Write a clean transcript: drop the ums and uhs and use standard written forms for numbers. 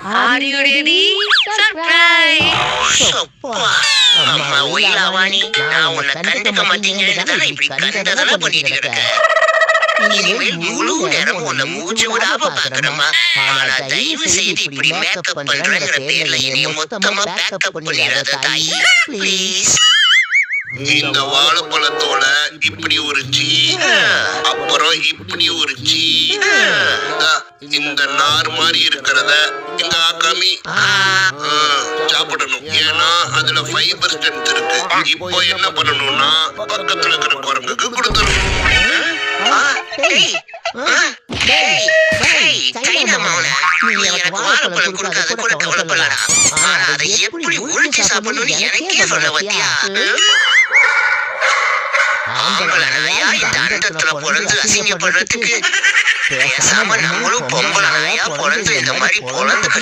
Are you ready? Surprise! அப்பா, அம்மா ஒயிலாவாணி, நான் உன்னை கண்டுக்க மாட்டீங்கன்னு இப்படி கண்டதெல்லாம் பண்ணிட்டு கிடக்க. இனிமேல் முழு நேரம் உன்னை மூச்சு விடாம பாக்கணுமா? ஆனா தயவு செய்து இப்படி மேக்கப் பண்றேங்கிற பேர்ல என்னைய மொத்தமா பேக்கப் பண்ணிடாத தாயி, ப்ளீஸ். இந்த வாழைப்பழத்தோட இப்படி ஒரு சீ, அப்புறம் இப்படி ஒரு சீ, இந்த நார் மாதிரி இருக்கிறத இந்த ஆக்காமி சாப்பிடணும். ஏன்னா அதுல ஃபைபர் ஸ்ட்ரென்த் இருக்கு. இப்போ என்ன பண்ணணும்னா பக்கத்துல இருக்கிற குரங்குக்கு கொடுத்துடணும். வாழைப்பழம் கொடுக்காத கூட கவலைப்படலாம். ஆனா அதை எப்படி ஒழிச்சு சாப்பிடணும்னு எனக்கே சொல்ல பத்தியா? ஆம்பளனாயா இந்த அண்டத்துல பிறந்து அசிங்கப்படுறதுக்கு பேசாம நம்மளும் பொம்பளனாயா பிறந்து இந்த மாதிரி பொழந்து